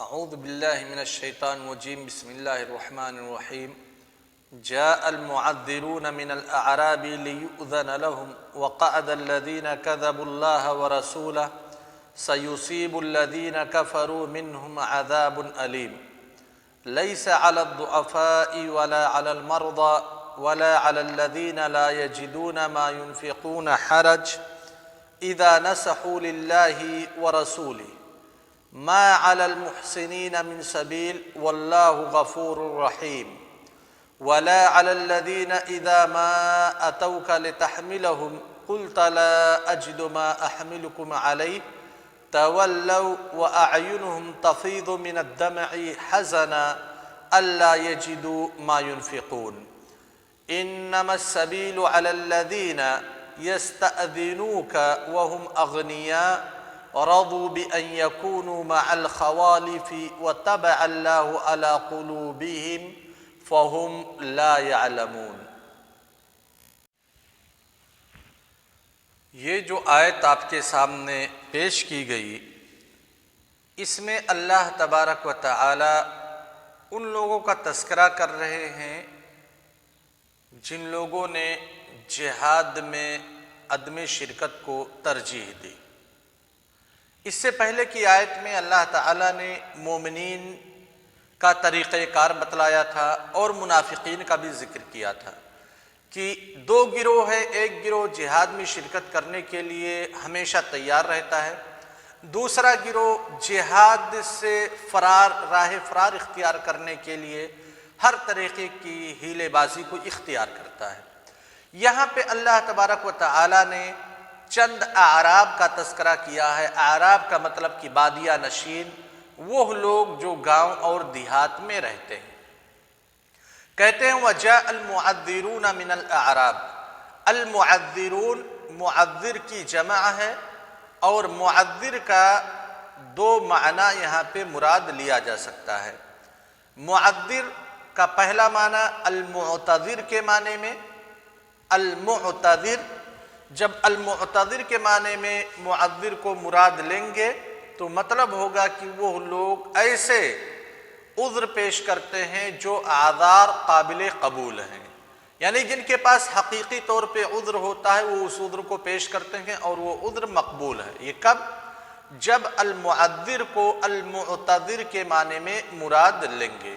اعوذ باللہ من الشیطان الرجیم بسم اللہ الرحمن الرحیم جاء المعذرون من الاعراب ليؤذن لهم وقعد الذين كذبوا الله ورسوله سيصيب الذين كفروا منهم عذاب أليم ليس على الضعفاء ولا على المرضى ولا على الذين لا يجدون ما ينفقون حرج إذا نصحوا لله ورسوله ما على المحسنين من سبيل والله غفور رحيم ولا على الذين إذا ما أتوك لتحملهم قلت لا أجد ما أحملكم عليه تولوا وأعينهم تفيض من الدمع حزنا ألا يجدوا ما ينفقون إنما السبيل على الذين يستأذنوك وهم أغنياء رضوا بأن يكونوا مع الخوالف وطبع الله على قلوبهم فهم لا يعلمون۔ یہ جو آیت آپ کے سامنے پیش کی گئی، اس میں اللہ تبارک و تعالی ان لوگوں کا تذکرہ کر رہے ہیں جن لوگوں نے جہاد میں عدم شرکت کو ترجیح دی۔ اس سے پہلے کی آیت میں اللہ تعالی نے مومنین کا طریقہ کار بتلایا تھا اور منافقین کا بھی ذکر کیا تھا کہ دو گروہ ہے، ایک گروہ جہاد میں شرکت کرنے کے لیے ہمیشہ تیار رہتا ہے، دوسرا گروہ جہاد سے راہ فرار اختیار کرنے کے لیے ہر طریقے کی ہیلے بازی کو اختیار کرتا ہے۔ یہاں پہ اللہ تبارک و تعالی نے چند اعراب کا تذکرہ کیا ہے۔ اعراب کا مطلب کہ بادیہ نشین، وہ لوگ جو گاؤں اور دیہات میں رہتے ہیں۔ کہتے ہیں وَجَاءَ الْمُعَذِّرُونَ مِنَ الْأَعْرَابِ، المعذرون معذر کی جمع ہے، اور معذر کا دو معنی یہاں پہ مراد لیا جا سکتا ہے۔ معذر کا پہلا معنی المعتذر کے معنی میں، المعتذر جب المعتذر کے معنی میں معذر کو مراد لیں گے تو مطلب ہوگا کہ وہ لوگ ایسے عذر پیش کرتے ہیں جو اعذار قابل قبول ہیں، یعنی جن کے پاس حقیقی طور پہ عذر ہوتا ہے وہ اس عذر کو پیش کرتے ہیں اور وہ عذر مقبول ہے۔ یہ کب؟ جب المعذر کو المعتذر کے معنی میں مراد لیں گے۔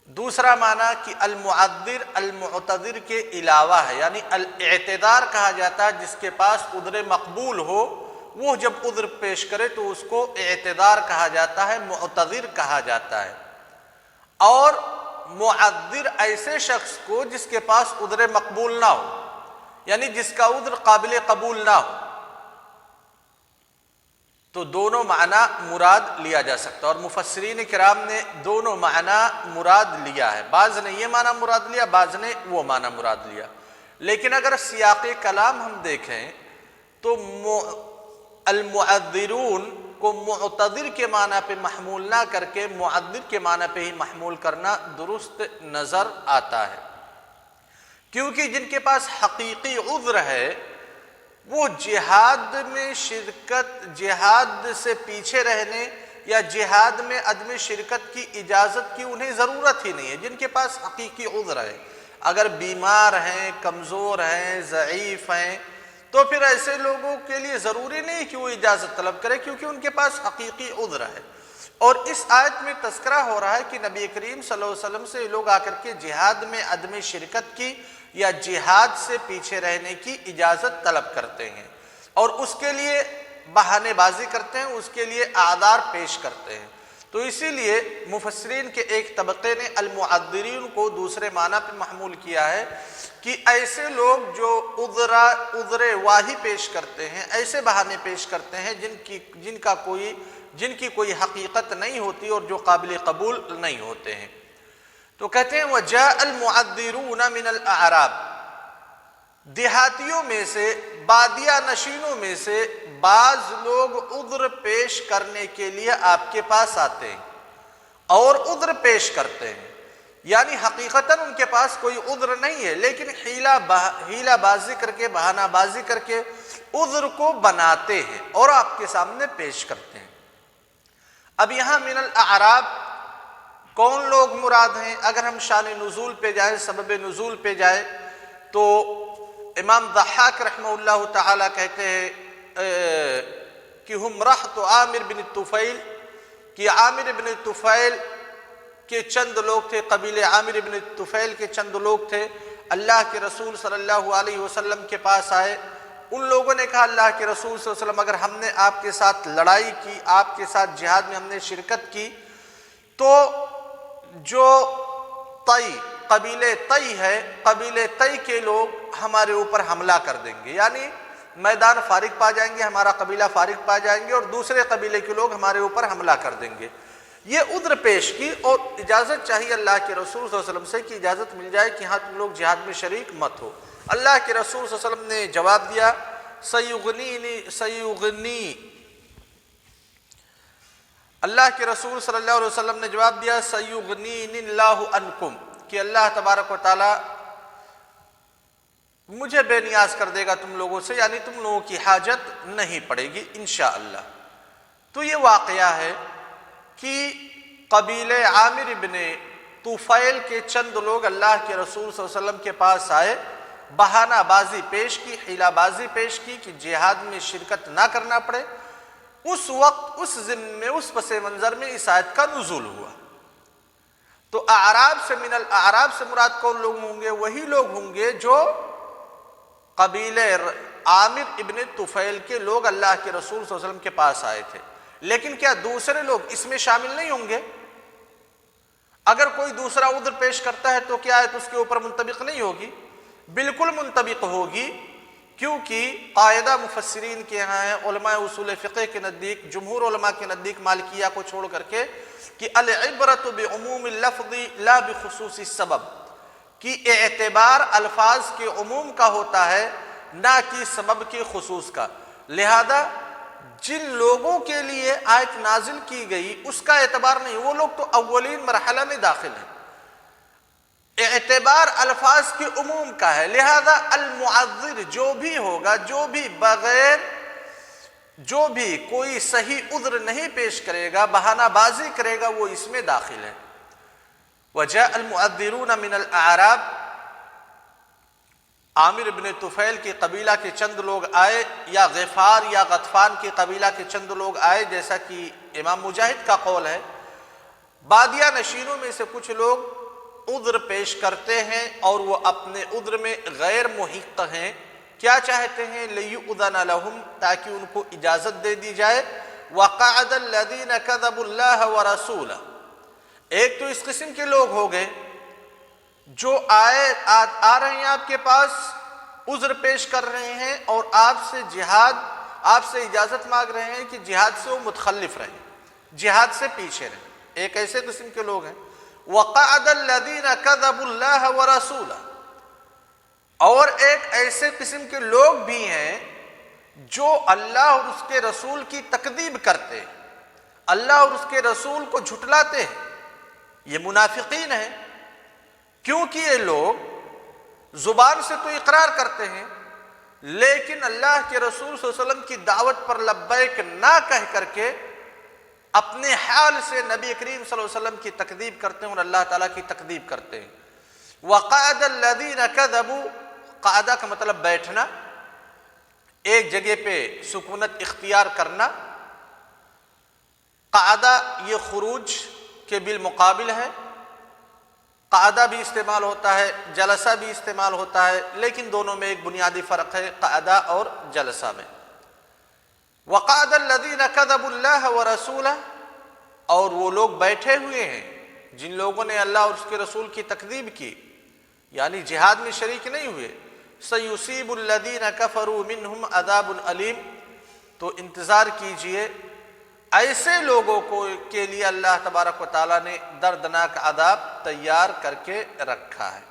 دوسرا معنی کہ المعذر المعتذر کے علاوہ ہے، یعنی الاعتذار کہا جاتا ہے جس کے پاس عذر مقبول ہو، وہ جب عذر پیش کرے تو اس کو اعتذار کہا جاتا ہے، معتذر کہا جاتا ہے۔ اور معذر ایسے شخص کو جس کے پاس عذر مقبول نہ ہو، یعنی جس کا عذر قابل قبول نہ ہو، تو دونوں معنی مراد لیا جا سکتا ہے۔ اور مفسرین کرام نے دونوں معنی مراد لیا ہے، بعض نے یہ معنی مراد لیا، بعض نے وہ معنی مراد لیا۔ لیکن اگر سیاق کلام ہم دیکھیں تو المعذرون کو معتذر کے معنی پہ محمول نہ کر کے معذر کے معنی پہ ہی محمول کرنا درست نظر آتا ہے، کیونکہ جن کے پاس حقیقی عذر ہے وہ جہاد میں شرکت، جہاد سے پیچھے رہنے یا جہاد میں عدم شرکت کی اجازت کی انہیں ضرورت ہی نہیں ہے۔ جن کے پاس حقیقی عذر ہے، اگر بیمار ہیں، کمزور ہیں، ضعیف ہیں، تو پھر ایسے لوگوں کے لیے ضروری نہیں کہ وہ اجازت طلب کرے، کیونکہ ان کے پاس حقیقی عذر ہے۔ اور اس آیت میں تذکرہ ہو رہا ہے کہ نبی کریم صلی اللہ علیہ وسلم سے لوگ آ کر کے جہاد میں عدم شرکت کی یا جہاد سے پیچھے رہنے کی اجازت طلب کرتے ہیں، اور اس کے لیے بہانے بازی کرتے ہیں، اس کے لیے اعذار پیش کرتے ہیں۔ تو اسی لیے مفسرین کے ایک طبقے نے المعذرین کو دوسرے معنی پہ محمول کیا ہے کہ ایسے لوگ جو عذر واہی پیش کرتے ہیں، ایسے بہانے پیش کرتے ہیں جن کی کوئی حقیقت نہیں ہوتی اور جو قابل قبول نہیں ہوتے ہیں۔ تو کہتے ہیں وَجَاءَ الْمُعَذِّرُونَ مِنَ الْأَعْرَابِ، دیہاتیوں میں سے، بادیہ نشینوں میں سے بعض لوگ عذر پیش کرنے کے لیے آپ کے پاس آتے ہیں اور عذر پیش کرتے ہیں، یعنی حقیقتاً ان کے پاس کوئی عذر نہیں ہے، لیکن ہیلہ بازی کر کے، بہانہ بازی کر کے عذر کو بناتے ہیں اور آپ کے سامنے پیش کرتے ہیں۔ اب یہاں من الاعراب کون لوگ مراد ہیں؟ اگر ہم شان نزول پہ جائیں، سبب نزول پہ جائیں، تو امام ضحاک رحمہ اللہ تعالی کہتے ہیں کہ ہم رہط عامر بن طفیل، کہ عامر بن طفیل کے چند لوگ تھے، قبیلے عامر بن طفیل کے چند لوگ تھے، اللہ کے رسول صلی اللہ علیہ وسلم کے پاس آئے۔ ان لوگوں نے کہا اللہ کے رسول صلی اللہ علیہ وسلم اگر ہم نے آپ کے ساتھ لڑائی کی، آپ کے ساتھ جہاد میں ہم نے شرکت کی، تو جو طی قبیلے طی ہے، قبیلے طی کے لوگ ہمارے اوپر حملہ کر دیں گے، یعنی میدان فارغ پا جائیں گے، ہمارا قبیلہ فارغ پا جائیں گے اور دوسرے قبیلے کے لوگ ہمارے اوپر حملہ کر دیں گے۔ یہ عذر پیش کی اور اجازت چاہیے اللہ کے رسول صلی اللہ علیہ وسلم سے کہ اجازت مل جائے کہ ہاں تم لوگ جہاد میں شریک مت ہو۔ اللہ کے رسول صلی اللہ علیہ وسلم نے جواب دیا سیغنی اللہ کے رسول صلی اللہ علیہ وسلم نے جواب دیا سیغنین اللہ عنکم، کہ اللہ تبارک و تعالی مجھے بے نیاز کر دے گا تم لوگوں سے، یعنی تم لوگوں کی حاجت نہیں پڑے گی انشاءاللہ۔ تو یہ واقعہ ہے کہ قبیلے عامر بن طفیل کے چند لوگ اللہ کے رسول صلی اللہ علیہ وسلم کے پاس آئے، بہانہ بازی پیش کی، حیلہ بازی پیش کی کہ جہاد میں شرکت نہ کرنا پڑے۔ اس وقت اس ضمن میں، اس پس منظر میں اس آیت کا نزول ہوا۔ تو اعراب سے من الاعراب سے مراد کون لوگ ہوں گے؟ وہی لوگ ہوں گے جو قبیلے عامر ابن طفیل کے لوگ اللہ کے رسول صلی اللہ علیہ وسلم کے پاس آئے تھے۔ لیکن کیا دوسرے لوگ اس میں شامل نہیں ہوں گے؟ اگر کوئی دوسرا عذر پیش کرتا ہے تو کیا آیت اس کے اوپر منطبق نہیں ہوگی؟ بالکل منطبق ہوگی، کیونکہ قاعدہ مفسرین کے یہاں ہے، علماء اصول فقہ کے نزدیک، جمہور علماء کے نزدیک مالکیہ کو چھوڑ کر کے، کہ العبرۃ بعموم اللفظ لا بخصوص السبب، کہ اعتبار الفاظ کے عموم کا ہوتا ہے نہ کہ سبب کے خصوص کا۔ لہذا جن لوگوں کے لیے آیت نازل کی گئی اس کا اعتبار نہیں، وہ لوگ تو اولین مرحلہ میں داخل ہیں، اعتبار الفاظ کے عموم کا ہے۔ لہذا المعذر جو بھی ہوگا، جو بھی کوئی صحیح عذر نہیں پیش کرے گا، بہانہ بازی کرے گا، وہ اس میں داخل ہے۔ وجاء المعذرون من الاعراب، عامر بن طفیل کے قبیلہ کے چند لوگ آئے، یا غفار یا غطفان کے قبیلہ کے چند لوگ آئے، جیسا کہ امام مجاہد کا قول ہے۔ بادیہ نشینوں میں سے کچھ لوگ عذر پیش کرتے ہیں اور وہ اپنے عذر میں غیر محق ہیں، کیا چاہتے ہیں؟ لِيُؤْذَنَ لَهُمْ، تاکہ ان کو اجازت دے دی جائے۔ وَقَعَدَ الَّذِينَ كَذَبُوا اللَّهَ وَرَسُولَهُ، ایک تو اس قسم کے لوگ ہو گئے جو آ رہے ہیں آپ کے پاس، عذر پیش کر رہے ہیں اور آپ سے اجازت مانگ رہے ہیں کہ جہاد سے وہ متخلف رہیں، جہاد سے پیچھے رہیں، ایک ایسے قسم کے لوگ ہیں۔ وَقَعَدَ الَّذِينَ كَذَبُوا اللَّهَ وَرَسُولَهُ، اور ایک ایسے قسم کے لوگ بھی ہیں جو اللہ اور اس کے رسول کی تکذیب کرتے ہیں، اللہ اور اس کے رسول کو جھٹلاتے ہیں، یہ منافقین ہیں، کیونکہ یہ لوگ زبان سے تو اقرار کرتے ہیں لیکن اللہ کے رسول صلی اللہ علیہ وسلم کی دعوت پر لبیک نہ کہہ کر کے اپنے حال سے نبی کریم صلی اللہ علیہ وسلم کی تکذیب کرتے ہیں اور اللہ تعالیٰ کی تکذیب کرتے ہیں۔ وَقَعَدَ الَّذِينَ كَذَبُوا، قعدہ کا مطلب بیٹھنا، ایک جگہ پہ سکونت اختیار کرنا۔ قعدہ یہ خروج کے بالمقابل ہے، قعدہ بھی استعمال ہوتا ہے، جلسہ بھی استعمال ہوتا ہے، لیکن دونوں میں ایک بنیادی فرق ہے قعدہ اور جلسہ میں۔ وَقَعَدَ الَّذِينَ كَذَبُوا اللَّهَ وَرَسُولَهُ، اور وہ لوگ بیٹھے ہوئے ہیں جن لوگوں نے اللہ اور اس کے رسول کی تکذیب کی، یعنی جہاد میں شریک نہیں ہوئے۔ سَيُصِيبُ الَّذِينَ كَفَرُوا مِنْهُمْ عَذَابٌ أَلِيمٌ، تو انتظار کیجئے ایسے لوگوں کے لیے اللہ تبارک و تعالیٰ نے دردناک عذاب تیار کر کے رکھا ہے۔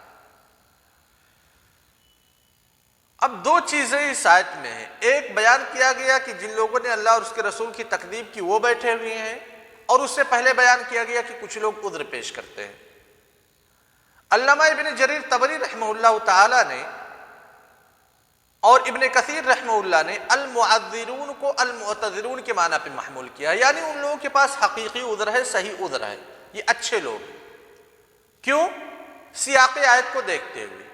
اب دو چیزیں اس آیت میں ہیں، ایک بیان کیا گیا کہ جن لوگوں نے اللہ اور اس کے رسول کی تکذیب کی وہ بیٹھے ہوئے ہیں، اور اس سے پہلے بیان کیا گیا کہ کچھ لوگ عذر پیش کرتے ہیں۔ علامہ ابن جریر طبری رحمہ اللہ تعالیٰ نے اور ابن کثیر رحمہ اللہ نے المعذرون کو المعتذرون کے معنی پہ محمول کیا، یعنی ان لوگوں کے پاس حقیقی عذر ہے، صحیح عذر ہے، یہ اچھے لوگ ہیں۔ کیوں؟ سیاق آیت کو دیکھتے ہوئے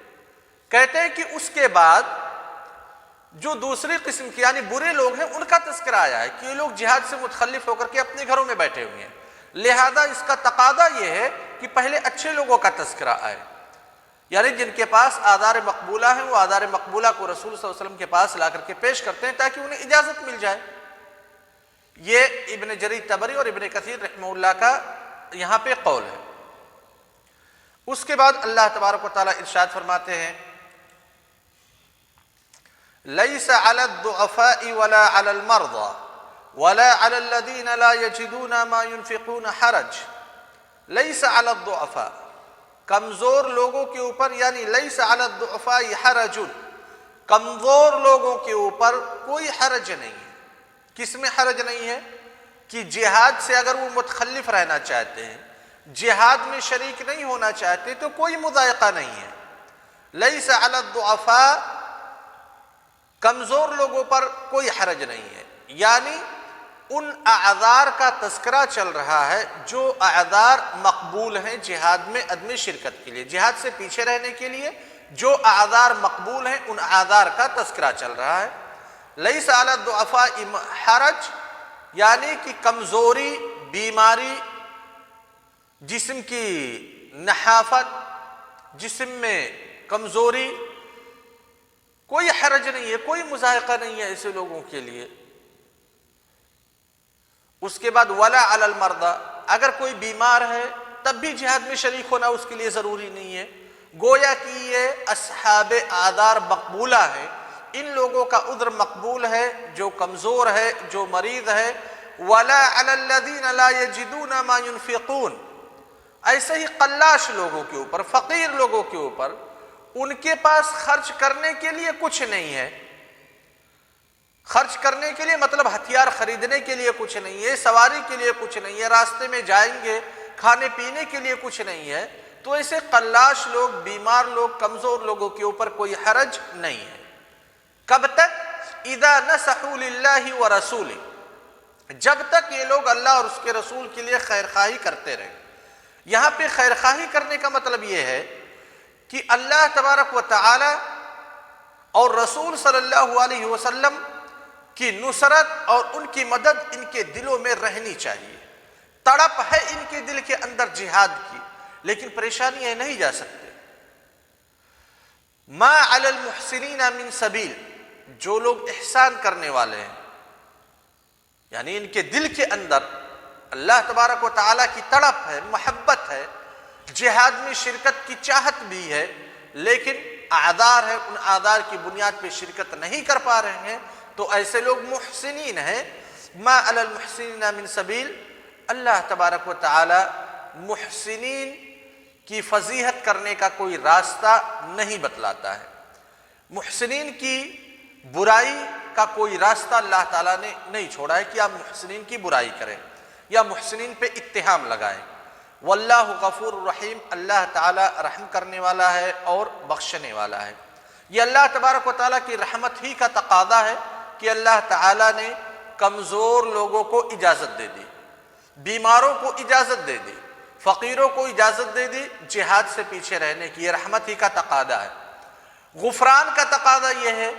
کہتے ہیں کہ اس کے بعد جو دوسری قسم کے یعنی برے لوگ ہیں ان کا تذکرہ آیا ہے کہ یہ لوگ جہاد سے متخلف ہو کر کے اپنے گھروں میں بیٹھے ہوئے ہیں، لہذا اس کا تقاضا یہ ہے کہ پہلے اچھے لوگوں کا تذکرہ آئے، یعنی جن کے پاس آثار مقبولہ ہیں وہ آثار مقبولہ کو رسول صلی اللہ علیہ وسلم کے پاس لا کر کے پیش کرتے ہیں تاکہ انہیں اجازت مل جائے۔ یہ ابن جریر طبری اور ابن کثیر رحمہ اللہ کا یہاں پہ قول ہے۔ اس کے بعد اللہ تبارک و تعالیٰ ارشاد فرماتے ہیں لَيْسَ عَلَى الضُّعَفَاءِ وَلَا عَلَى الْمَرْضَى وَلَا عَلَى الَّذِينَ لَا يَجِدُونَ مَا يُنْفِقُونَ حَرَجٌ لَيْسَ عَلَى الضُّعَفَاء، کمزور لوگوں کے اوپر، یعنی لَيْسَ عَلَى الضُّعَفَاءِ حَرَجٌ، کمزور لوگوں کے اوپر کوئی حرج نہیں ہے۔ کس میں حرج نہیں ہے؟ کہ جہاد سے اگر وہ متخلف رہنا چاہتے ہیں، جہاد میں شریک نہیں ہونا چاہتے تو کوئی مضائقہ نہیں ہے۔ لَيْسَ عَلَى الضُّعَفَاء، کمزور لوگوں پر کوئی حرج نہیں ہے، یعنی ان اعذار کا تذکرہ چل رہا ہے جو اعذار مقبول ہیں جہاد میں عدم شرکت کے لیے، جہاد سے پیچھے رہنے کے لیے جو اعذار مقبول ہیں ان اعذار کا تذکرہ چل رہا ہے۔ لَيْسَ عَلَى الضُّعَفَاءِ حَرَجٌ، یعنی کہ کمزوری، بیماری، جسم کی نحافت، جسم میں کمزوری، کوئی حرج نہیں ہے، کوئی مضائقہ نہیں ہے ایسے لوگوں کے لیے۔ اس کے بعد ولا علی المرضى، اگر کوئی بیمار ہے تب بھی جہاد میں شریک ہونا اس کے لیے ضروری نہیں ہے، گویا کہ یہ اصحاب اعذار مقبولہ ہے، ان لوگوں کا عذر مقبول ہے جو کمزور ہے، جو مریض ہے۔ ولا علی الذین لا یجدون ما ينفقون، ایسے ہی قلاش لوگوں کے اوپر، فقیر لوگوں کے اوپر، ان کے پاس خرچ کرنے کے لیے کچھ نہیں ہے، خرچ کرنے کے لیے مطلب ہتھیار خریدنے کے لیے کچھ نہیں ہے، سواری کے لیے کچھ نہیں ہے، راستے میں جائیں گے کھانے پینے کے لیے کچھ نہیں ہے، تو ایسے قلاش لوگ، بیمار لوگ، کمزور لوگوں کے اوپر کوئی حرج نہیں ہے۔ کب تک؟ اذا نصحوا للہ ورسولہ، جب تک یہ لوگ اللہ اور اس کے رسول کے لیے خیر خواہی کرتے رہیں۔ یہاں پہ خیر خواہی کرنے کا مطلب یہ ہے کہ اللہ تبارک و تعالی اور رسول صلی اللہ علیہ وسلم کی نصرت اور ان کی مدد ان کے دلوں میں رہنی چاہیے۔ تڑپ ہے ان کے دل کے اندر جہاد کی، لیکن پریشانی ہے نہیں جا سکتے۔ ما علی المحسنین من سبیل، جو لوگ احسان کرنے والے ہیں، یعنی ان کے دل کے اندر اللہ تبارک و تعالیٰ کی تڑپ ہے، محبت ہے، جہاد میں شرکت کی چاہت بھی ہے، لیکن اعذار ہے، ان اعذار کی بنیاد پہ شرکت نہیں کر پا رہے ہیں، تو ایسے لوگ محسنین ہیں۔ ما علی المحسنین من سبیل، اللہ تبارک و تعالی محسنین کی فضیحت کرنے کا کوئی راستہ نہیں بتلاتا ہے، محسنین کی برائی کا کوئی راستہ اللہ تعالیٰ نے نہیں چھوڑا ہے کہ آپ محسنین کی برائی کریں یا محسنین پہ اتہام لگائیں۔ واللہ غفور الرحیم، اللہ تعالیٰ رحم کرنے والا ہے اور بخشنے والا ہے۔ یہ اللہ تبارک و تعالیٰ کی رحمت ہی کا تقاضا ہے کہ اللہ تعالیٰ نے کمزور لوگوں کو اجازت دے دی، بیماروں کو اجازت دے دی، فقیروں کو اجازت دے دی جہاد سے پیچھے رہنے کی، یہ رحمت ہی کا تقاضا ہے۔ غفران کا تقاضا یہ ہے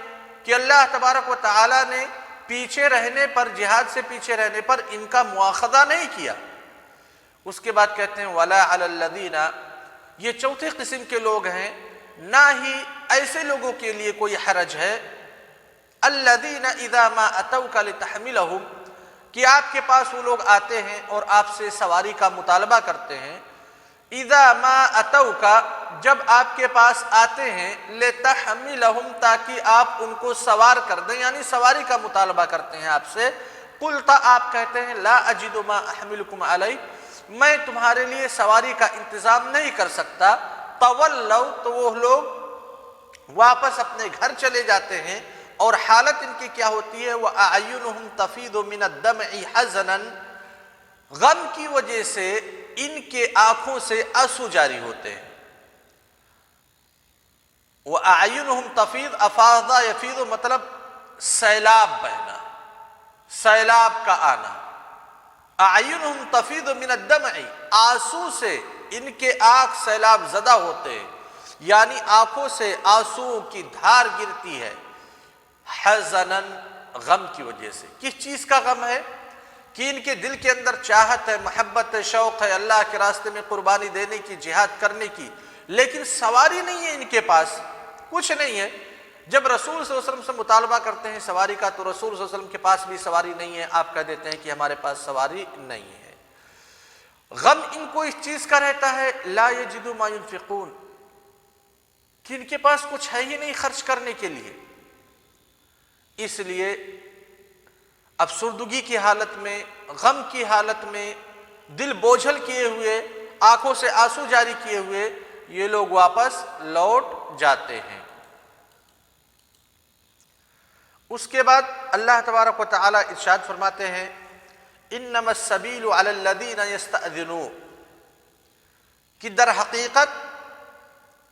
کہ اللہ تبارک و تعالیٰ نے پیچھے رہنے پر، جہاد سے پیچھے رہنے پر ان کا مواخذہ نہیں کیا۔ اس کے بعد کہتے ہیں وَلَا عَلَى الَّذِينَ، یہ چوتھے قسم کے لوگ ہیں، نہ ہی ایسے لوگوں کے لیے کوئی حرج ہے الَّذِينَ إِذَا مَا أَتَوْكَ لِتَحْمِلَهُمْ، کہ آپ کے پاس وہ لوگ آتے ہیں اور آپ سے سواری کا مطالبہ کرتے ہیں، اِذَا مَا أَتَوْكَ، جب آپ کے پاس آتے ہیں، لِتَحْمِلَهُمْ، تاکہ آپ ان کو سوار کر دیں، یعنی سواری کا مطالبہ کرتے ہیں آپ سے، قُلْتَ، آپ کہتے ہیں لَا أَجِدُ مَا أَحْمِلُكُمْ عَلَيْهِ، میں تمہارے لیے سواری کا انتظام نہیں کر سکتا، تَوَلَّوْا، تو وہ لوگ واپس اپنے گھر چلے جاتے ہیں، اور حالت ان کی کیا ہوتی ہے، وَأَعْيُنُهُمْ تَفِيضُ مِنَ الدَّمْعِ حَزَنًا، غم کی وجہ سے ان کے آنکھوں سے آنسو جاری ہوتے ہیں، وَأَعْيُنُهُمْ تَفِيضُ، افاض یفیض مطلب سیلاب بہنا، سیلاب کا آنا۔ اعینہم تفیض من الدمع، آنسو سے ان کے آنکھ سیلاب زدہ ہوتے ہیں، یعنی آنکھوں سے آنسو کی دھار گرتی ہے، حزناً غم کی وجہ سے۔ کس چیز کا غم ہے؟ کہ ان کے دل کے اندر چاہت ہے، محبت ہے، شوق ہے اللہ کے راستے میں قربانی دینے کی، جہاد کرنے کی، لیکن سواری نہیں ہے ان کے پاس، کچھ نہیں ہے۔ جب رسول صلی اللہ علیہ وسلم سے مطالبہ کرتے ہیں سواری کا تو رسول صلی اللہ علیہ وسلم کے پاس بھی سواری نہیں ہے، آپ کہہ دیتے ہیں کہ ہمارے پاس سواری نہیں ہے۔ غم ان کو اس چیز کا رہتا ہے لا یجدوا ما ينفقون، کہ ان کے پاس کچھ ہے ہی نہیں خرچ کرنے کے لیے، اس لیے افسردگی کی حالت میں، غم کی حالت میں، دل بوجھل کیے ہوئے، آنکھوں سے آنسو جاری کیے ہوئے یہ لوگ واپس لوٹ جاتے ہیں۔ اس کے بعد اللہ تبارک و تعالی ارشاد فرماتے ہیں انما السبیل علی الذین یستأذنون، کہ در حقیقت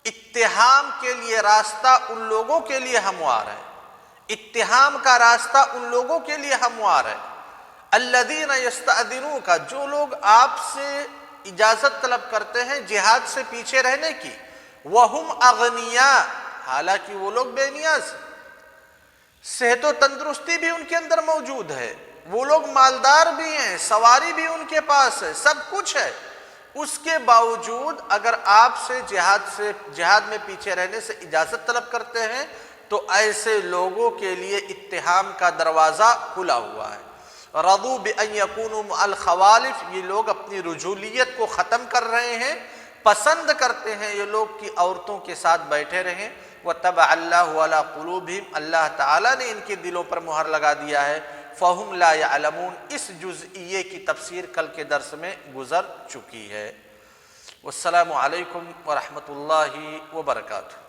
اتہام کے لیے راستہ ان لوگوں کے لیے ہموار ہے، اتہام کا راستہ ان لوگوں کے لیے ہموار ہے، الذین یستأذنون کا، جو لوگ آپ سے اجازت طلب کرتے ہیں جہاد سے پیچھے رہنے کی، وہم اغنیاء، حالانکہ وہ لوگ بے نیاز، صحت و تندرستی بھی ان کے اندر موجود ہے، وہ لوگ مالدار بھی ہیں، سواری بھی ان کے پاس ہے، سب کچھ ہے، اس کے باوجود اگر آپ سے جہاد میں پیچھے رہنے سے اجازت طلب کرتے ہیں تو ایسے لوگوں کے لیے اتہام کا دروازہ کھلا ہوا ہے۔ رضوا بأن یکونوا مع الخوالف، یہ لوگ اپنی رجولیت کو ختم کر رہے ہیں، پسند کرتے ہیں یہ لوگ کی عورتوں کے ساتھ بیٹھے رہیں۔ وَطَبَعَ اللَّهُ عَلَىٰ قُلُوبِهِمْ، اللہ تعالیٰ نے ان کے دلوں پر مہر لگا دیا ہے۔ فَهُمْ لَا يَعْلَمُونَ، اس جزئیے کی تفسیر کل کے درس میں گزر چکی ہے۔ والسلام علیکم ورحمۃ اللہ وبرکاتہ۔